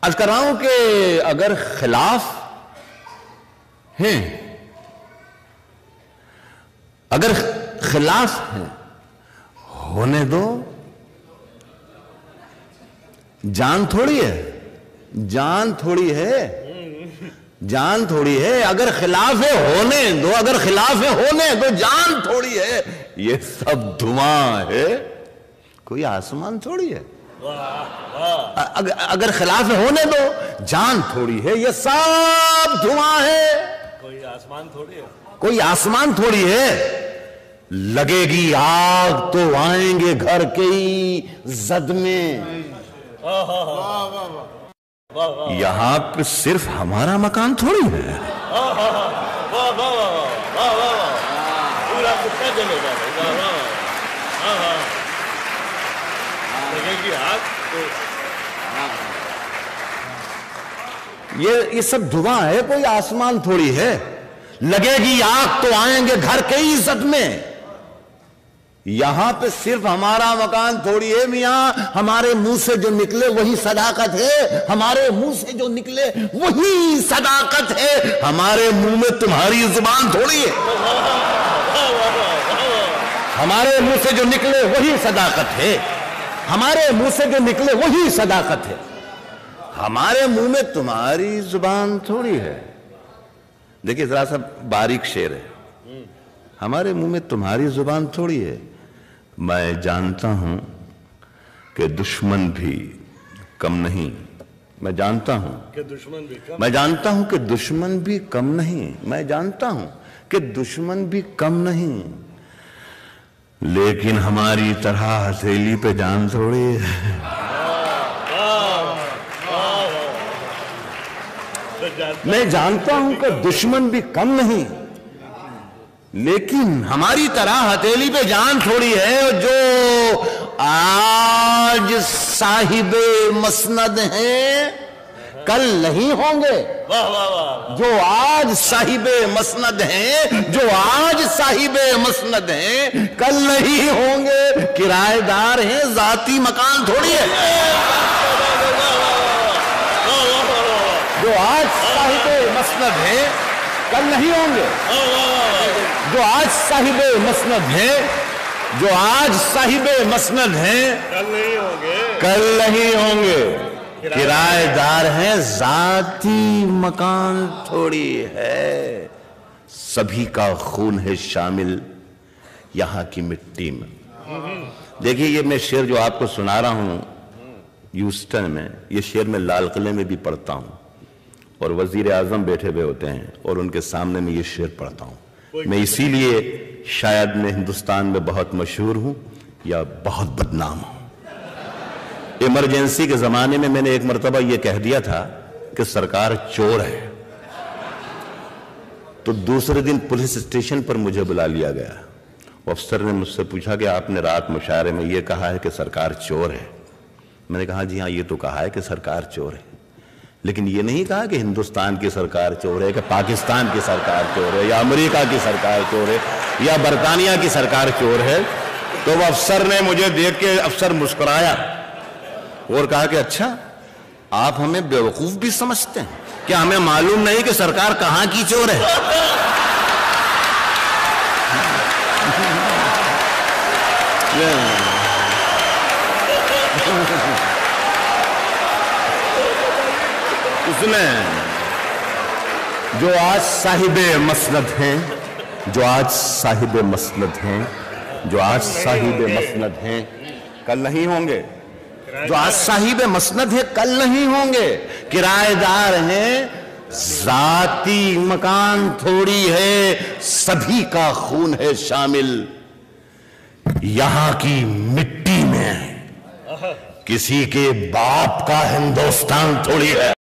अर्ज कर रहा हूं कि अगर खिलाफ हैं, अगर खिलाफ हैं, होने दो। जान थोड़ी है, जान थोड़ी है, जान थोड़ी है। अगर खिलाफ है होने दो, अगर खिलाफ है होने दो, जान थोड़ी है। ये सब धुआं है, कोई आसमान थोड़ी है। अगर खिलाफ है होने दो, जान थोड़ी है। ये सब धुआं है, कोई आसमान थोड़ी है, कोई आसमान थोड़ी है। लगेगी आग तो आएंगे घर के ही जद में। यहां पे सिर्फ हमारा मकान थोड़ी है। पूरा कुत्ता जलेगा। लगेगी आग तो ये सब धुआं है, कोई आसमान थोड़ी है। लगेगी आग तो आएंगे घर के ही इज्जत में। यहां पे सिर्फ हमारा मकान थोड़ी है मियां। हमारे मुंह से जो निकले वही सदाकत है, हमारे मुंह से जो निकले वही सदाकत है। हमारे मुंह में तुम्हारी जुबान थोड़ी है। हमारे मुंह से जो निकले वही सदाकत है, हमारे मुंह से जो निकले वही सदाकत है। हमारे मुंह में तुम्हारी जुबान थोड़ी है। देखिए जरा सा बारीक शेर है। हमारे मुंह में तुम्हारी जुबान थोड़ी है। मैं जानता हूं कि दुश्मन भी कम नहीं। मैं जानता हूं कि दुश्मन भी कम, मैं जानता हूं कि दुश्मन भी कम नहीं। मैं जानता हूं कि दुश्मन भी कम नहीं, लेकिन हमारी तरह हथेली पे जान थोड़ी है। मैं जानता हूं कि दुश्मन भी कम नहीं, लेकिन हमारी तरह हथेली पे जान थोड़ी है। जो आज साहिबे मसनद हैं, कल नहीं होंगे। जो आज साहिबे मसनद हैं, जो आज साहिबे मसनद हैं, कल नहीं होंगे। किराएदार हैं, जाती मकान थोड़ी है। जो आज साहिबे मसनद हैं, कल नहीं होंगे। जो आज साहिबे मसनद हैं, जो आज साहिबे मसनद हैं, कल नहीं होंगे, कल नहीं होंगे। किराएदार हैं, जाती मकान थोड़ी है। सभी का खून है शामिल यहां की मिट्टी में। देखिए ये मैं शेर जो आपको सुना रहा हूं ह्यूस्टन में, ये शेर मैं लाल किले में भी पढ़ता हूं और वजीर आजम बैठे हुए होते हैं और उनके सामने में ये शेर पढ़ता हूं। मैं इसीलिए शायद मैं हिंदुस्तान में बहुत मशहूर हूं या बहुत बदनाम हूं। इमरजेंसी के जमाने में मैंने एक मर्तबा यह कह दिया था कि सरकार चोर है, तो दूसरे दिन पुलिस स्टेशन पर मुझे बुला लिया गया। अफसर ने मुझसे पूछा कि आपने रात मुशायरे में यह कहा है कि सरकार चोर है। मैंने कहा जी हाँ, ये तो कहा है कि सरकार चोर है, लेकिन ये नहीं कहा कि हिंदुस्तान की सरकार चोर है, कि पाकिस्तान की सरकार चोर है, या अमेरिका की सरकार चोर है, या बरतानिया की सरकार चोर है। तो वो अफसर ने मुझे देख के अफसर मुस्कुराया और कहा कि अच्छा आप हमें बेवकूफ भी समझते हैं क्या? हमें मालूम नहीं कि सरकार कहां की चोर है? उसने जो आज साहिबे मसनद हैं, जो आज साहिबे मसनद हैं, जो आज साहिबे मसनद हैं, कल नहीं होंगे। जो आज साहिबे मसनद है, कल नहीं होंगे। किराएदार हैं, जाती मकान थोड़ी है। सभी का खून है शामिल यहां की मिट्टी में। किसी के बाप का हिंदुस्तान थोड़ी है।